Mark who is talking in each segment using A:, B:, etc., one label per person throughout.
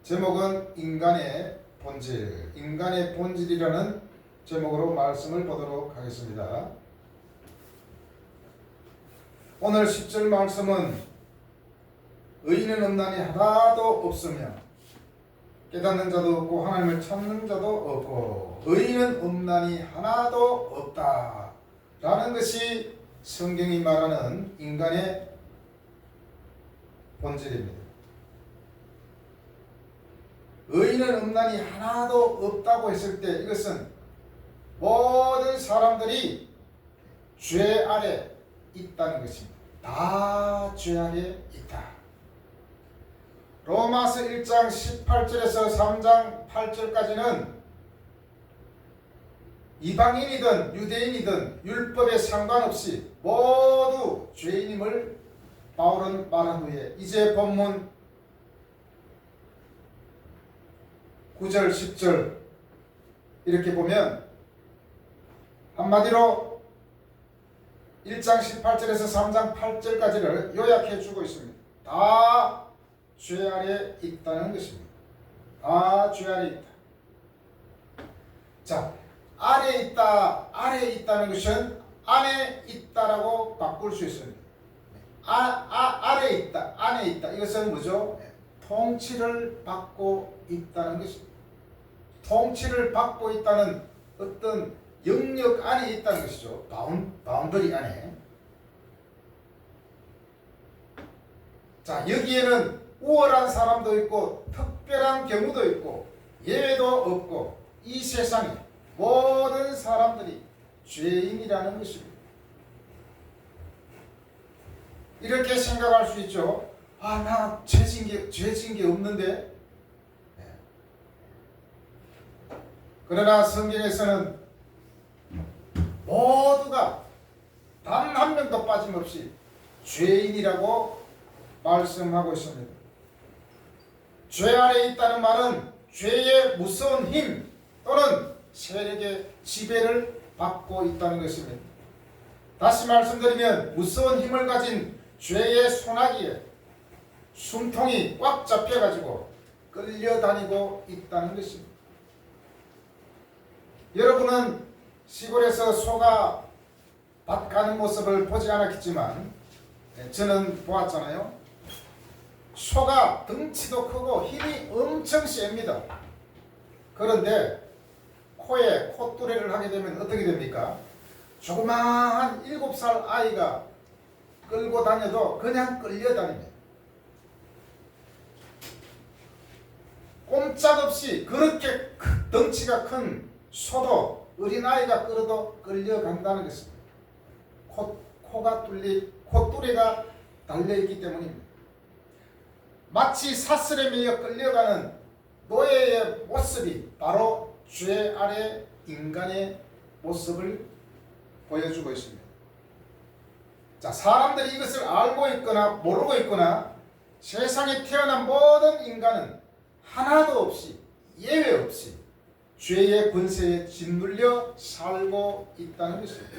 A: 제목은 인간의 본질, 인간의 본질이라는 제목으로 말씀을 보도록 하겠습니다. 오늘 10절 말씀은 의인은 없나니 하나도 없으며 깨닫는 자도 없고 하나님을 찾는 자도 없고 의인은 없나니 하나도 없다 라는 것이 성경이 말하는 인간의 본질입니다. 의인은 없나니 하나도 없다고 했을 때 이것은 모든 사람들이 죄 아래 있다는 것입니다. 다 죄 아래 있다. 로마서 1장 18절에서 3장 8절까지는 이방인이든 유대인이든 율법에 상관없이 모두 죄인임을 바울은 말한 후에 이제 본문 9절 10절 이렇게 보면 한마디로 1장 18절에서 3장 8절까지를 요약해 주고 있습니다. 다 죄 아래 있다는 것입니다. 다 죄 아래 있다. 자, 아래 있다는 것은 안에 있다라고 바꿀 수 있습니다. 아래 있다, 안에 있다. 이것은 뭐죠? 통치를 받고 있다는 것입니다. 통치를 받고 있다는 어떤 영역 안에 있다는 것이죠. 바운더리 안에. 자, 여기에는 우월한 사람도 있고 특별한 경우도 있고 예외도 없고 이 세상에 모든 사람들이 죄인이라는 것입니다. 이렇게 생각할 수 있죠. 나 죄 지은 게 없는데. 그러나 성경에서는 모두가 단 한 명도 빠짐없이 죄인이라고 말씀하고 있습니다. 죄 아래 있다는 말은 죄의 무서운 힘 또는 세력의 지배를 받고 있다는 것입니다. 다시 말씀드리면 무서운 힘을 가진 죄의 소나기에 숨통이 꽉 잡혀가지고 끌려다니고 있다는 것입니다. 여러분은 시골에서 소가 밭 가는 모습을 보지 않았겠지만 저는 보았잖아요. 소가 덩치도 크고 힘이 엄청 셉니다. 그런데 코에 콧뚜레를 하게 되면 어떻게 됩니까? 조그마한 7살 아이가 끌고 다녀도 그냥 끌려다닙니다. 꼼짝없이 그렇게 덩치가 큰 소도 어린아이가 끌어도 끌려간다는 것입니다. 콧뚜레가 달려있기 때문입니다. 마치 사슬에 매여 끌려가는 노예의 모습이 바로 죄 아래 인간의 모습을 보여주고 있습니다. 자, 사람들이 이것을 알고 있거나 모르고 있거나 세상에 태어난 모든 인간은 하나도 없이 예외 없이 죄의 권세에 짓눌려 살고 있다는 것입니다.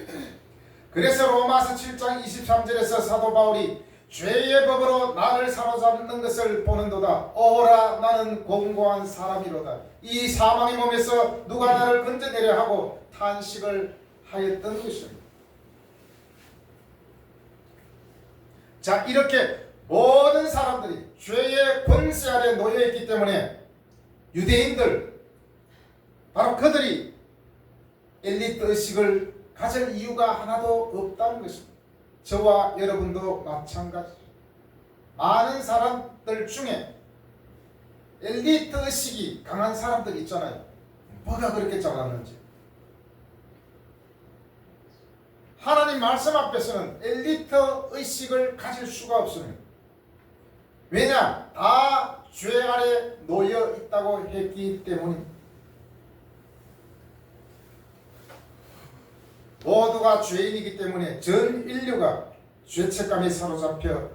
A: 그래서 로마서 7장 23절에서 사도 바울이 죄의 법으로 나를 사로잡는 것을 보는도다. 오라 나는 공고한 사람이로다. 이 사망의 몸에서 누가 나를 건져내려 하고 탄식을 하였던 것입니다. 자, 이렇게 모든 사람들이 죄의 권세 아래 놓여있기 때문에 유대인들 바로 그들이 엘리트 의식을 가질 이유가 하나도 없다는 것입니다. 저와 여러분도 마찬가지. 많은 사람들 중에 엘리트 의식이 강한 사람들이 있잖아요. 뭐가 그렇게 잘났는지. 하나님 말씀 앞에서는 엘리트 의식을 가질 수가 없습니다. 왜냐? 다 죄 아래 놓여 있다고 했기 때문입니다. 모두가 죄인이기 때문에 전 인류가 죄책감에 사로잡혀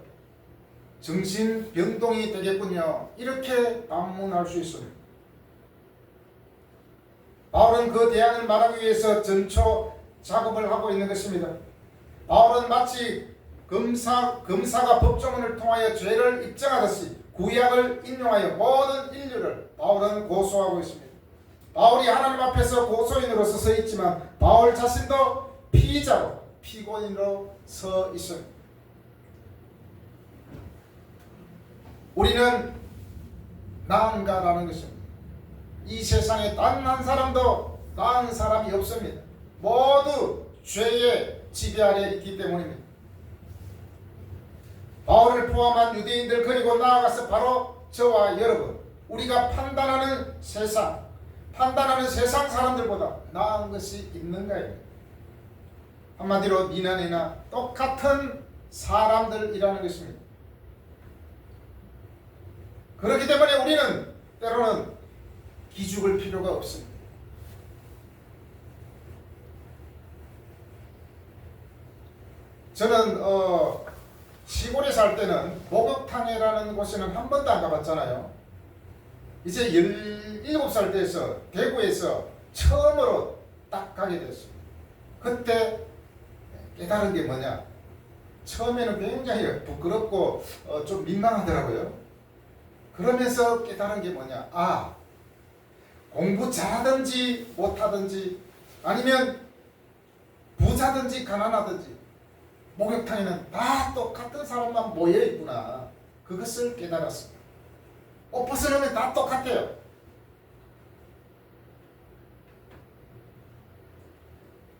A: 정신병동이 되겠군요. 이렇게 반문할 수 있습니다. 바울은 그 대안을 말하기 위해서 전초 작업을 하고 있는 것입니다. 바울은 마치 검사가 법조문을 통하여 죄를 입증하듯이 구약을 인용하여 모든 인류를 바울은 고소하고 있습니다. 바울이 하나님 앞에서 고소인으로서 서 있지만 바울 자신도 피의자로 피고인으로 서 있습니다. 우리는 나은가라는 것입니다. 이 세상에 단 한 사람도 나은 사람이 없습니다. 모두 죄의 지배 아래 있기 때문입니다. 바울을 포함한 유대인들 그리고 나아가서 바로 저와 여러분, 우리가 판단하는 세상 사람들보다 나은 것이 있는가요? 한마디로 니나네나 똑같은 사람들이라는 것입니다. 그렇기 때문에 우리는 때로는 기죽을 필요가 없습니다. 저는 시골에 살 때는 목욕탕이라는 곳에는 한 번도 안 가봤잖아요. 이제 17살 때에서 대구에서 처음으로 딱 가게 됐습니다. 그때 깨달은 게 뭐냐? 처음에는 굉장히 부끄럽고 좀 민망하더라고요. 그러면서 깨달은 게 뭐냐? 아, 공부 잘하든지 못하든지 아니면 부자든지 가난하든지 목욕탕에는 다 똑같은 사람만 모여 있구나. 그것을 깨달았습니다. 옷 벗어놓으면 다 똑같아요.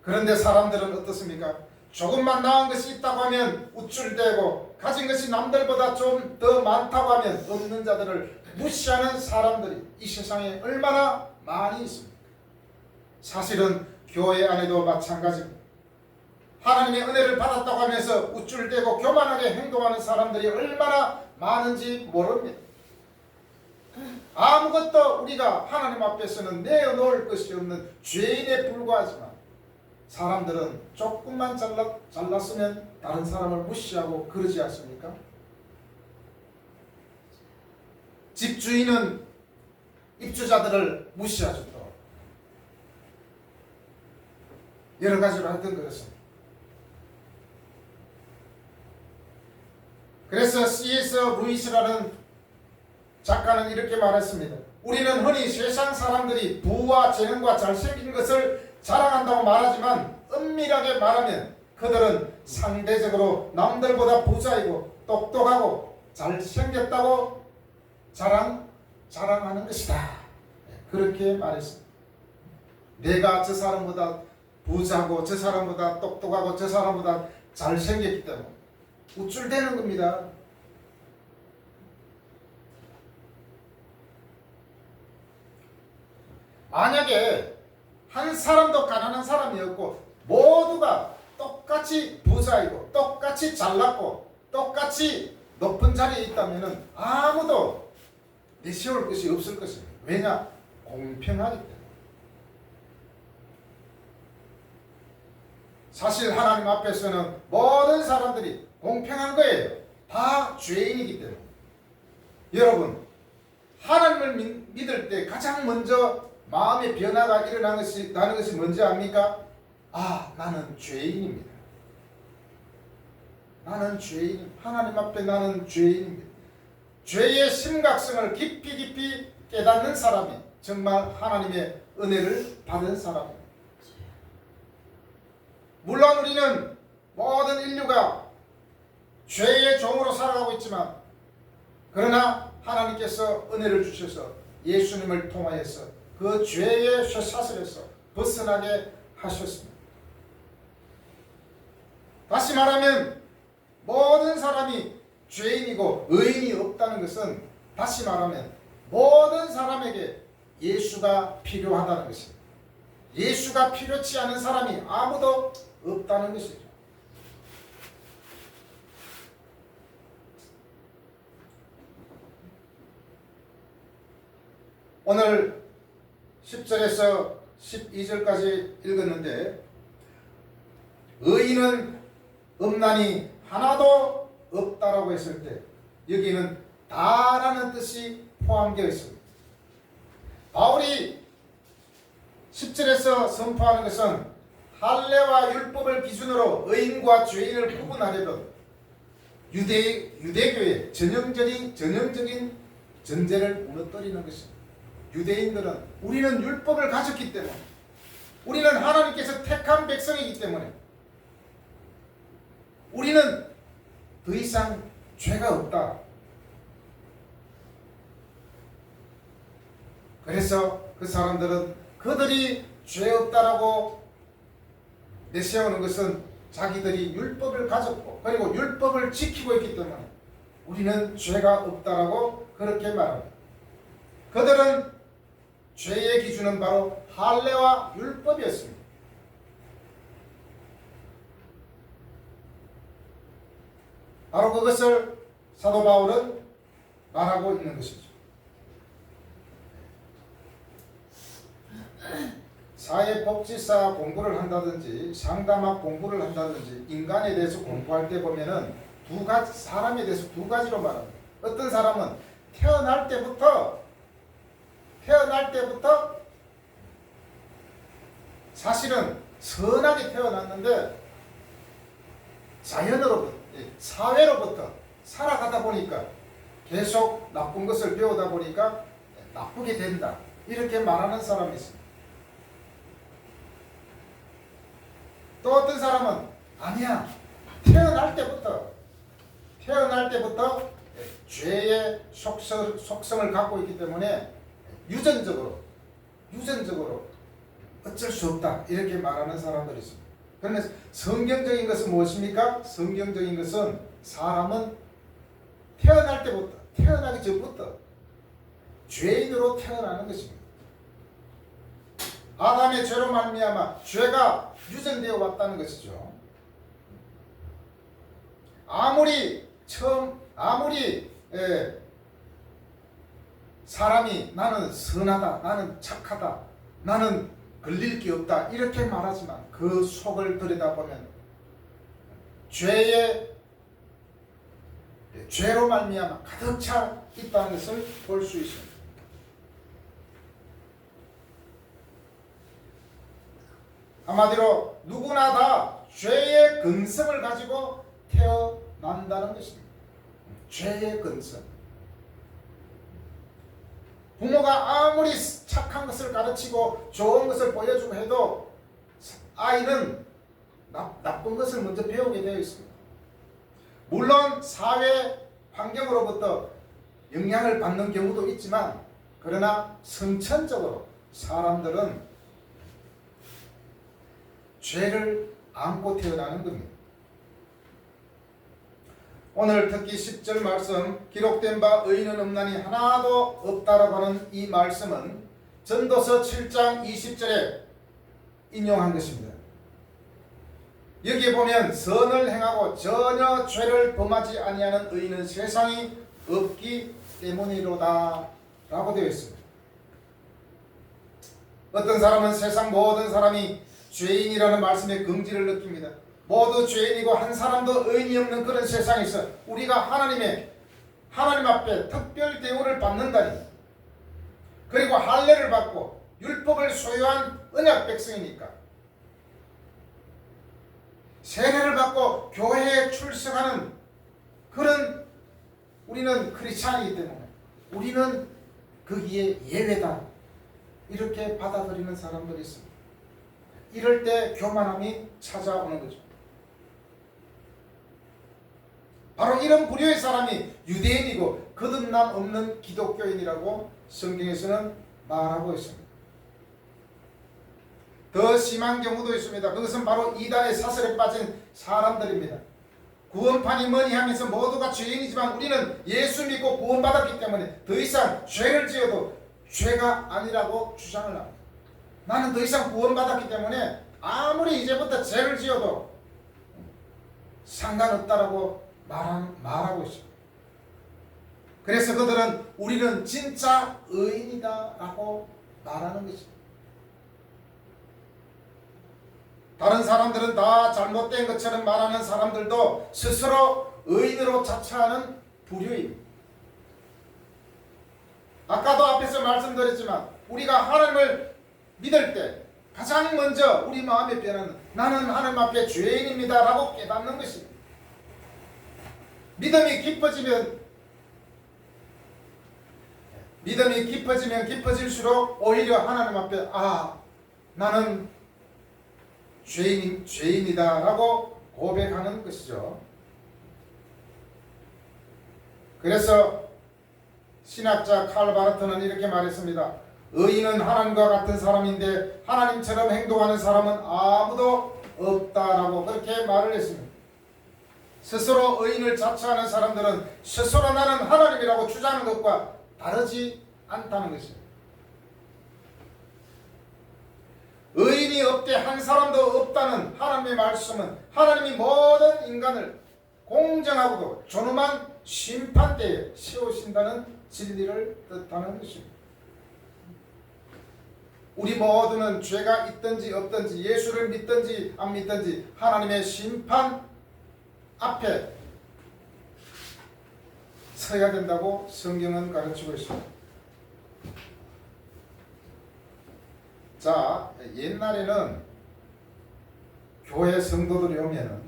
A: 그런데 사람들은 어떻습니까? 조금만 나은 것이 있다고 하면 우쭐대고 가진 것이 남들보다 좀 더 많다고 하면 없는 자들을 무시하는 사람들이 이 세상에 얼마나 많이 있습니까? 사실은 교회 안에도 마찬가지입니다. 하나님의 은혜를 받았다고 하면서 우쭐대고 교만하게 행동하는 사람들이 얼마나 많은지 모릅니다. 아무것도 우리가 하나님 앞에서는 내어놓을 것이 없는 죄인에 불과하지만 사람들은 조금만 잘났으면 다른 사람을 무시하고 그러지 않습니까? 집주인은 입주자들을 무시하죠. 또 여러 가지로 하여튼 그렇습니다. 그래서 C.S. 루이스라는 작가는 이렇게 말했습니다. 우리는 흔히 세상 사람들이 부와 재능과 잘생긴 것을 자랑한다고 말하지만 엄밀하게 말하면 그들은 상대적으로 남들보다 부자이고 똑똑하고 잘생겼다고 자랑하는 것이다. 그렇게 말했습니다. 내가 저 사람보다 부자고 저 사람보다 똑똑하고 저 사람보다 잘생겼기 때문에 우쭐대는 겁니다. 만약에 한 사람도 가난한 사람이었고 모두가 똑같이 부자이고 똑같이 잘났고 똑같이 높은 자리에 있다면 아무도 내세울 것이 없을 것입니다. 왜냐? 공평하기 때문에. 사실 하나님 앞에서는 모든 사람들이 공평한 거예요. 다 죄인이기 때문에. 여러분, 하나님을 믿을 때 가장 먼저 마음의 변화가 일어나는 것이 뭔지 압니까? 아, 나는 죄인입니다. 나는 죄인, 하나님 앞에 나는 죄인입니다. 죄의 심각성을 깊이 깨닫는 사람이 정말 하나님의 은혜를 받은 사람입니다. 물론 우리는 모든 인류가 죄의 종으로 살아가고 있지만 그러나 하나님께서 은혜를 주셔서 예수님을 통하여서 그 죄의 쇠사슬에서 벗어나게 하셨습니다. 다시 말하면 모든 사람이 죄인이고 의인이 없다는 것은 다시 말하면 모든 사람에게 예수가 필요하다는 것입니다. 예수가 필요치 않은 사람이 아무도 없다는 것이죠. 오늘 10절에서 12절까지 읽었는데 의인은 없나니 하나도 없다라고 했을 때 여기는 다라는 뜻이 포함되어 있습니다. 바울이 10절에서 선포하는 것은 할례와 율법을 기준으로 의인과 죄인을 구분하려던 유대교의 전형적인 전제를 무너뜨리는 것입니다. 유대인들은 우리는 율법을 가졌기 때문에, 우리는 하나님께서 택한 백성이기 때문에 우리는 더 이상 죄가 없다. 그래서 그 사람들은 그들이 죄 없다라고 내세우는 것은 자기들이 율법을 가졌고 그리고 율법을 지키고 있기 때문에 우리는 죄가 없다라고 그렇게 말합니다. 그들은 죄의 기준은 바로 할례와 율법이었습니다. 바로 그것을 사도 바울은 말하고 있는 것이죠. 사회복지사 공부를 한다든지 상담학 공부를 한다든지 인간에 대해서 공부할 때 보면은 사람에 대해서 두 가지로 말합니다. 어떤 사람은 태어날 때부터 사실은 선하게 태어났는데 자연으로부터, 사회로부터 살아가다 보니까 계속 나쁜 것을 배우다 보니까 나쁘게 된다, 이렇게 말하는 사람이 있습니다. 또 어떤 사람은 아니야, 태어날 때부터 죄의 속성을 갖고 있기 때문에 유전적으로 어쩔 수 없다, 이렇게 말하는 사람들이 있습니다. 그런데 성경적인 것은 무엇입니까? 성경적인 것은 사람은 태어나기 전부터 죄인으로 태어나는 것입니다. 아담의 죄로 말미암아 죄가 유전되어 왔다는 것이죠. 아무리 사람이 나는 선하다, 나는 착하다, 나는 걸릴 게 없다, 이렇게 말하지만 그 속을 들여다보면 죄로 말미암아 가득 차 있다는 것을 볼 수 있습니다. 한마디로 누구나 다 죄의 근성을 가지고 태어난다는 것입니다. 죄의 근성. 부모가 아무리 착한 것을 가르치고 좋은 것을 보여주고 해도 아이는 나쁜 것을 먼저 배우게 되어 있습니다. 물론 사회 환경으로부터 영향을 받는 경우도 있지만, 그러나 선천적으로 사람들은 죄를 안고 태어나는 겁니다. 오늘 특히 10절 말씀, 기록된 바 의인은 없나니 하나도 없다라고 하는 이 말씀은 전도서 7장 20절에 인용한 것입니다. 여기에 보면 선을 행하고 전혀 죄를 범하지 아니하는 의인은 세상이 없기 때문이로다 라고 되어 있습니다. 어떤 사람은 세상 모든 사람이 죄인이라는 말씀에 긍지를 느낍니다. 모두 죄인이고 한 사람도 의인이 없는 그런 세상에서 우리가 하나님 앞에 특별 대우를 받는다니, 그리고 할례를 받고 율법을 소유한 언약 백성이니까, 세례를 받고 교회에 출석하는 그런 우리는 크리스찬이기 때문에 우리는 거기에 예외다, 이렇게 받아들이는 사람들이 있습니다. 이럴 때 교만함이 찾아오는 거죠. 바로 이런 부류의 사람이 유대인이고 거듭남 없는 기독교인이라고 성경에서는 말하고 있습니다. 더 심한 경우도 있습니다. 그것은 바로 이단의 사슬에 빠진 사람들입니다. 구원판이 뭐니 하면서 모두가 죄인이지만 우리는 예수 믿고 구원받았기 때문에 더 이상 죄를 지어도 죄가 아니라고 주장을 합니다. 나는 더 이상 구원받았기 때문에 아무리 이제부터 죄를 지어도 상관없다라고 말하고 있습니다. 그래서 그들은 우리는 진짜 의인이다 라고 말하는 것입니다. 다른 사람들은 다 잘못된 것처럼 말하는 사람들도 스스로 의인으로 자처하는 부류입니다. 아까도 앞에서 말씀드렸지만 우리가 하나님을 믿을 때 가장 먼저 우리 마음의 변화는 나는 하나님 앞에 죄인입니다 라고 깨닫는 것입니다. 믿음이 깊어지면 깊어질수록 오히려 하나님 앞에 나는 죄인이다 라고 고백하는 것이죠. 그래서 신학자 칼 바르트는 이렇게 말했습니다. 의인은 하나님과 같은 사람인데 하나님처럼 행동하는 사람은 아무도 없다라고 그렇게 말을 했습니다. 스스로 의인을 자처하는 사람들은 스스로 나는 하나님이라고 주장하는 것과 다르지 않다는 것입니다. 의인이 없되 한 사람도 없다는 하나님의 말씀은 하나님이 모든 인간을 공정하고도 존엄한 심판대에 세우신다는 진리를 뜻하는 것입니다. 우리 모두는 죄가 있든지 없든지 예수를 믿든지 안 믿든지 하나님의 심판 앞에 서야 된다고 성경은 가르치고 있습니다. 자, 옛날에는 교회 성도들이 오면은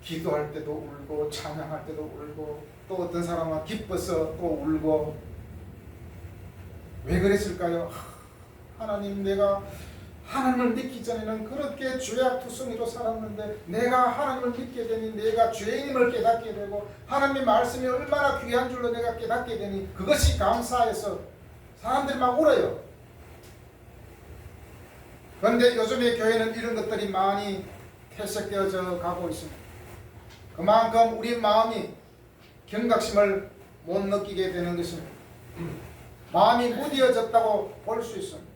A: 기도할 때도 울고 찬양할 때도 울고 또 어떤 사람은 기뻐서 또 울고 왜 그랬을까요? 하나님, 내가 하나님을 믿기 전에는 그렇게 죄악투성이로 살았는데 내가 하나님을 믿게 되니 내가 죄인임을 깨닫게 되고 하나님의 말씀이 얼마나 귀한 줄로 내가 깨닫게 되니 그것이 감사해서 사람들이 막 울어요. 그런데 요즘의 교회는 이런 것들이 많이 퇴색되어져 가고 있습니다. 그만큼 우리 마음이 경각심을 못 느끼게 되는 것입니다. 마음이 무뎌졌다고 볼 수 있습니다.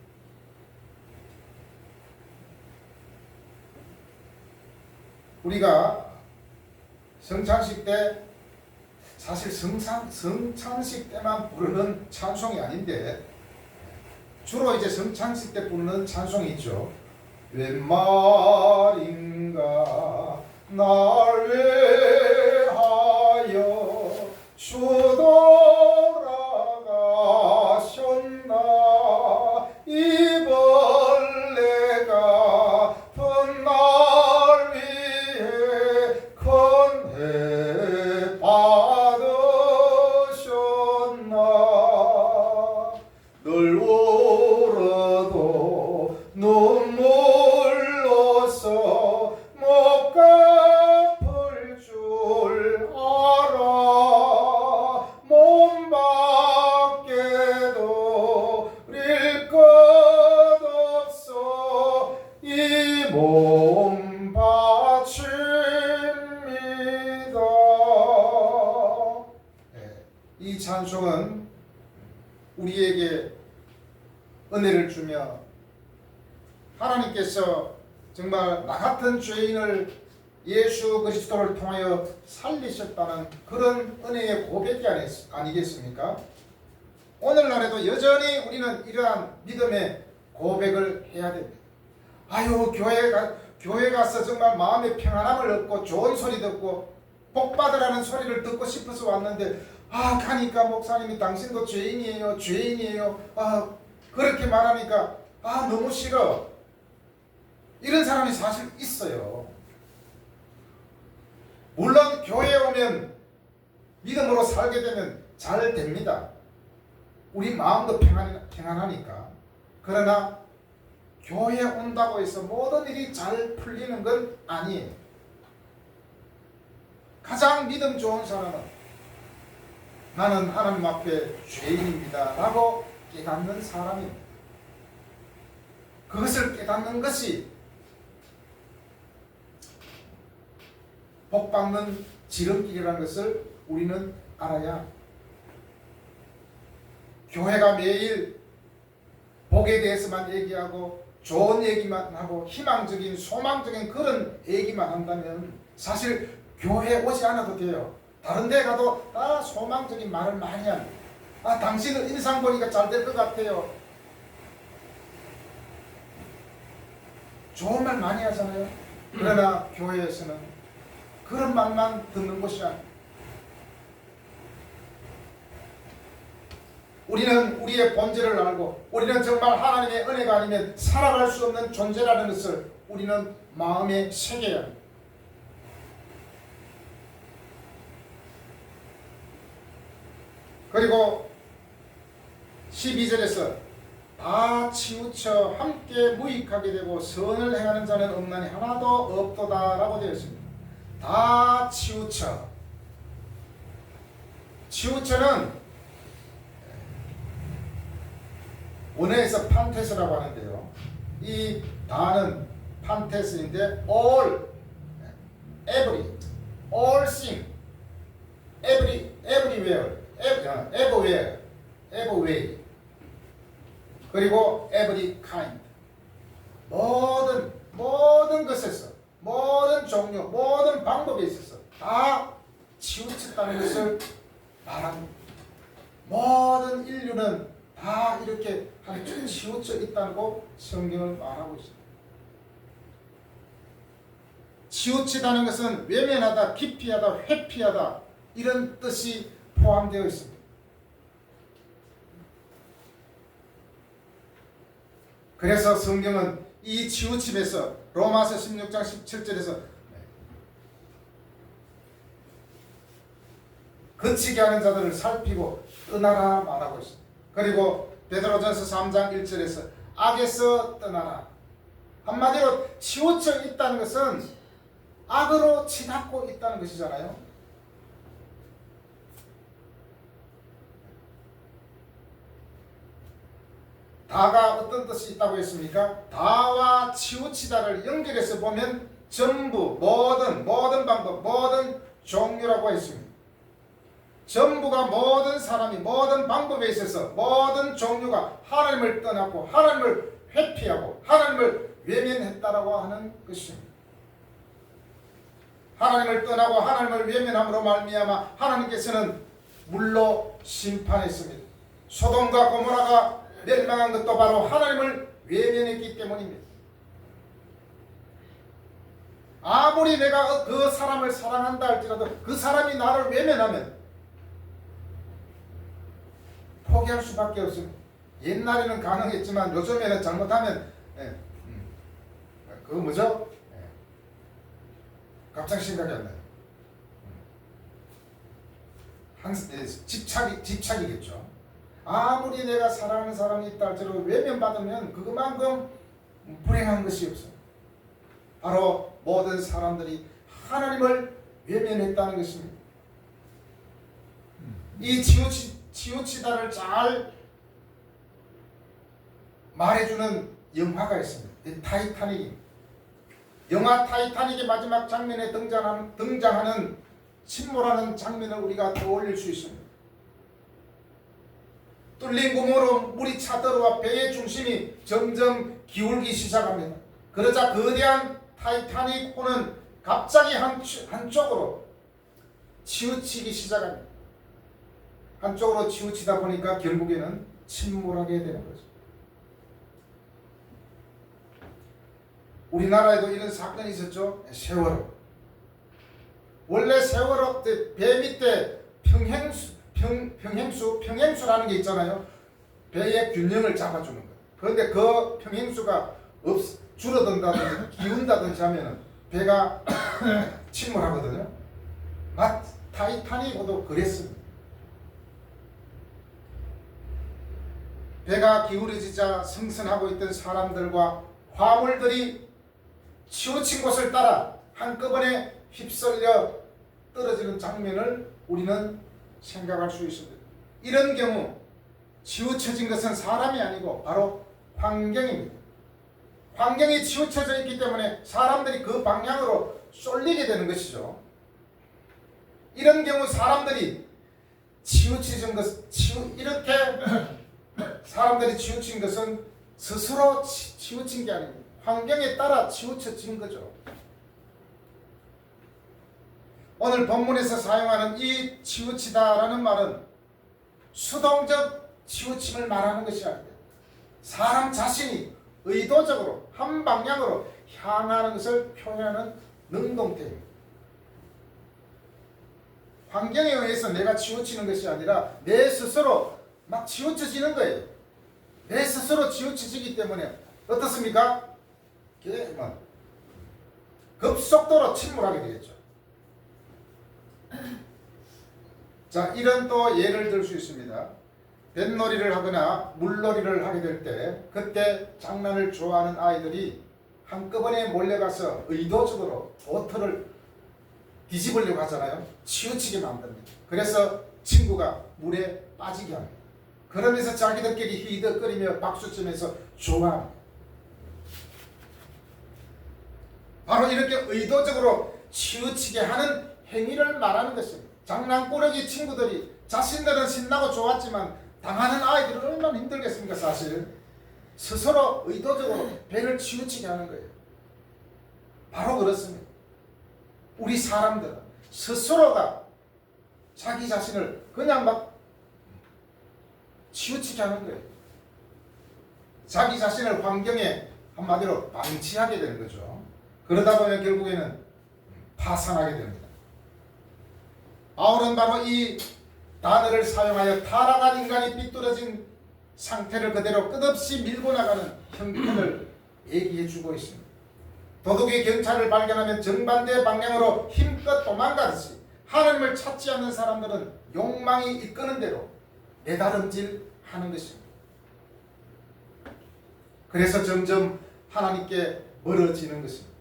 A: 우리가 성찬식 때 사실 성찬식 때만 부르는 찬송이 아닌데 주로 이제 성찬식 때 부르는 찬송이 있죠. 웬 말인가 날 위하여 주 돌아가셨나 이 벌레가 날 위해 건해 받으셨나 늘 울어도 눈물로서 못 갚을 줄 알아 몸 밖에도 릴 것 없어 이 몸 바칩니다. 이 찬송은 우리에게 은혜를 주며 하나님께서 정말 나 같은 죄인을 예수 그리스도를 통하여 살리셨다는 그런 은혜의 고백이 아니겠습니까? 오늘날에도 여전히 우리는 이러한 믿음의 고백을 해야 됩니다. 아유, 교회 가서 정말 마음의 평안함을 얻고 좋은 소리 듣고 복 받으라는 소리를 듣고 싶어서 왔는데 가니까 목사님이 당신도 죄인이에요 그렇게 말하니까 너무 싫어. 이런 사람이 사실 있어요. 물론 교회에 오면 믿음으로 살게 되면 잘 됩니다. 우리 마음도 평안하니까. 그러나 교회에 온다고 해서 모든 일이 잘 풀리는 건 아니에요. 가장 믿음 좋은 사람은 나는 하나님 앞에 죄인입니다 라고 깨닫는 사람입니다. 그것을 깨닫는 것이 복받는 지름길이라는 것을 우리는 알아야 합니다. 교회가 매일 복에 대해서만 얘기하고 좋은 얘기만 하고 희망적인 소망적인 그런 얘기만 한다면 사실 교회에 오지 않아도 돼요. 다른 데 가도 다 소망적인 말을 많이 합니다. 당신은 인상 보니까 잘 될 것 같아요. 좋은 말 많이 하잖아요. 그러나 교회에서는 그런 말만 듣는 것이 아니에요. 우리는 우리의 본질을 알고 우리는 정말 하나님의 은혜가 아니면 살아갈 수 없는 존재라는 것을 우리는 마음에 새겨야 합니다. 그리고 12절에서 다 치우쳐 함께 무익하게 되고 선을 행하는 자는 없나니 하나도 없도다라고 되어 있습니다. 다 치우쳐. 치우쳐는 원어에서 판테스라고 하는데요. 이 다는 판테스인데 all, every, all thing, everywhere, everywhere, every way, 그리고 every kind. 모든 것에서, 모든 종류, 모든 방법에 있어서 다 치우쳤다는 것을 말합니다. 모든 인류는 다 이렇게 한쪽 치우쳐 있다고 성경을 말하고 있습니다. 치우치다는 것은 외면하다, 기피하다, 회피하다 이런 뜻이 포함되어 있습니다. 그래서 성경은 이 치우침에서 로마서 16장 17절에서 거치게 하는 자들을 살피고 떠나라 말하고 있습니다. 그리고 베드로전서 3장 1절에서 악에서 떠나라. 한마디로 치우쳐 있다는 것은 악으로 치닫고 있다는 것이잖아요. 다가 어떤 뜻이 있다고 했습니까? 다와 치우치다를 연결해서 보면 전부, 모든 방법, 모든 종류라고 했습니다. 전부가 모든 사람이 모든 방법에 있어서 모든 종류가 하나님을 떠났고 하나님을 회피하고 하나님을 외면했다라고 하는 것입니다. 하나님을 떠나고 하나님을 외면함으로 말미암아 하나님께서는 물로 심판했습니다. 소돔과 고모라가 멸망한 것도 바로 하나님을 외면했기 때문입니다. 아무리 내가 그 사람을 사랑한다 할지라도 그 사람이 나를 외면하면 포기할 수밖에 없습니다. 옛날에는 가능했지만 요즘에는 잘못하면 그거 뭐죠? 갑자기 생각이 안 나요. 집착이겠죠. 아무리 내가 사랑하는 사람이 있다 할지라도 외면받으면 그만큼 불행한 것이 없어요. 바로 모든 사람들이 하나님을 외면했다는 것입니다. 이 치우치다를 잘 말해주는 영화가 있습니다. 타이타닉입니다. 영화 타이타닉의 마지막 장면에 등장하는 침몰하는 장면을 우리가 떠올릴 수 있습니다. 뚫린 구멍으로 물이 차들어와 배의 중심이 점점 기울기 시작합니다. 그러자 거대한 타이타닉호는 갑자기 한쪽으로 치우치기 시작합니다. 한쪽으로 치우치다 보니까 결국에는 침몰하게 되는 거죠. 우리나라에도 이런 사건이 있었죠. 세월호. 원래 세월호 때 배 밑에 평행수라는 게 있잖아요. 배의 균형을 잡아주는 거예요. 그런데 그 평행수가 줄어든다든지 기운다든지 하면 배가 침몰하거든요. 타이타닉호도 그랬습니다. 배가 기울어지자 승선하고 있던 사람들과 화물들이 치우친 곳을 따라 한꺼번에 휩쓸려 떨어지는 장면을 우리는 생각할 수 있습니다. 이런 경우 치우쳐진 것은 사람이 아니고 바로 환경입니다. 환경이 치우쳐져 있기 때문에 사람들이 그 방향으로 쏠리게 되는 것이죠. 이런 경우 사람들이 이렇게 사람들이 치우친 것은 스스로 치우친 게 아닙니다. 환경에 따라 치우쳐진 거죠. 오늘 본문에서 사용하는 이 치우치다라는 말은 수동적 치우침을 말하는 것이 아닙니다. 사람 자신이 의도적으로 한 방향으로 향하는 것을 표현하는 능동태입니다. 환경에 의해서 내가 치우치는 것이 아니라 내 스스로 막 치우쳐지는 거예요. 내 스스로 치우쳐지기 때문에 어떻습니까? 급속도로 침몰하게 되겠죠. 자, 이런 또 예를 들 수 있습니다. 뱃놀이를 하거나 물놀이를 하게 될 때 그때 장난을 좋아하는 아이들이 한꺼번에 몰려가서 의도적으로 보트를 뒤집으려고 하잖아요. 치우치게 만듭니다. 그래서 친구가 물에 빠지게 합니다. 그러면서 자기들끼리 히덕거리며 박수치면서 좋아합니다. 바로 이렇게 의도적으로 치우치게 하는 행위를 말하는 것입니다. 장난꾸러기 친구들이 자신들은 신나고 좋았지만 당하는 아이들은 얼마나 힘들겠습니까? 사실 스스로 의도적으로 배를 치우치게 하는 거예요. 바로 그렇습니다. 우리 사람들은 스스로가 자기 자신을 그냥 막 치우치게 하는 거예요. 자기 자신을 환경에 한마디로 방치하게 되는 거죠. 그러다 보면 결국에는 파산하게 됩니다. 바울은 바로 이 단어를 사용하여 타락한 인간이 삐뚤어진 상태를 그대로 끝없이 밀고 나가는 형편을 얘기해 주고 있습니다. 도둑이 경찰을 발견하면 정반대 방향으로 힘껏 도망가듯이 하나님을 찾지 않는 사람들은 욕망이 이끄는 대로 내다름질하는 것입니다. 그래서 점점 하나님께 멀어지는 것입니다.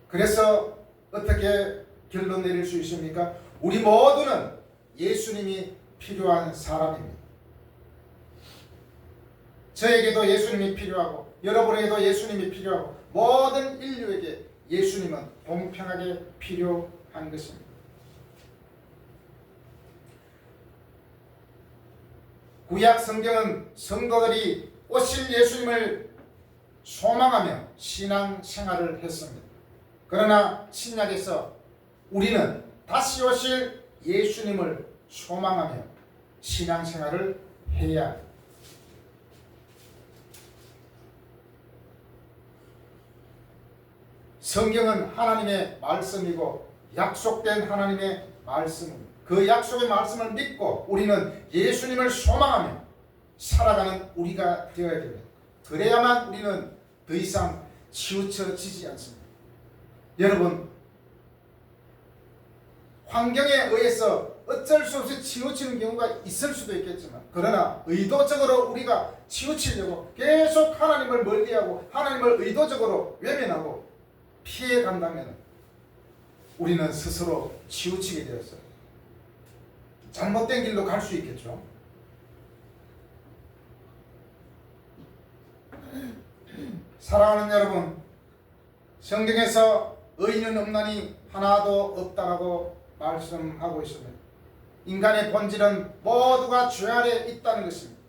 A: 그래서 어떻게 결론 내릴 수 있습니까? 우리 모두는 예수님이 필요한 사람입니다. 저에게도 예수님이 필요하고 여러분에게도 예수님이 필요하고 모든 인류에게 예수님은 공평하게 필요한 것입니다. 구약 성경은 성도들이 오실 예수님을 소망하며 신앙 생활을 했습니다. 그러나 신약에서 우리는 다시 오실 예수님을 소망하며 신앙생활을 해야 합니다. 성경은 하나님의 말씀이고 약속된 하나님의 말씀입니다. 그 약속의 말씀을 믿고 우리는 예수님을 소망하며 살아가는 우리가 되어야 됩니다. 그래야만 우리는 더 이상 치우쳐지지 않습니다. 여러분, 환경에 의해서 어쩔 수 없이 치우치는 경우가 있을 수도 있겠지만 그러나 의도적으로 우리가 치우치려고 계속 하나님을 멀리하고 하나님을 의도적으로 외면하고 피해간다면 우리는 스스로 치우치게 되었어요. 잘못된 길로 갈 수 있겠죠. 사랑하는 여러분, 성경에서 의인은 없나니 하나도 없다라고 말씀하고 있습니다. 인간의 본질은 모두가 죄 아래 있다는 것입니다.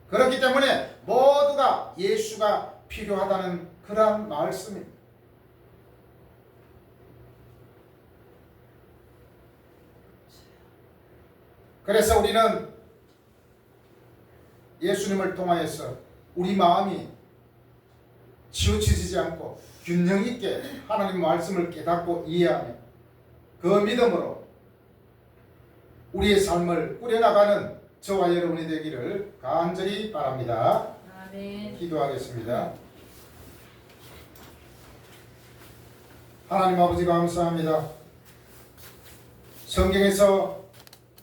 A: 그렇기 때문에 모두가 예수가 필요하다는 그러한 말씀입니다. 그래서 우리는 예수님을 통하여서 우리 마음이 치우치지 않고 균형 있게 하나님 말씀을 깨닫고 이해하며 그 믿음으로 우리의 삶을 꾸려나가는 저와 여러분이 되기를 간절히 바랍니다.
B: 아멘.
A: 기도하겠습니다. 하나님 아버지 감사합니다. 성경에서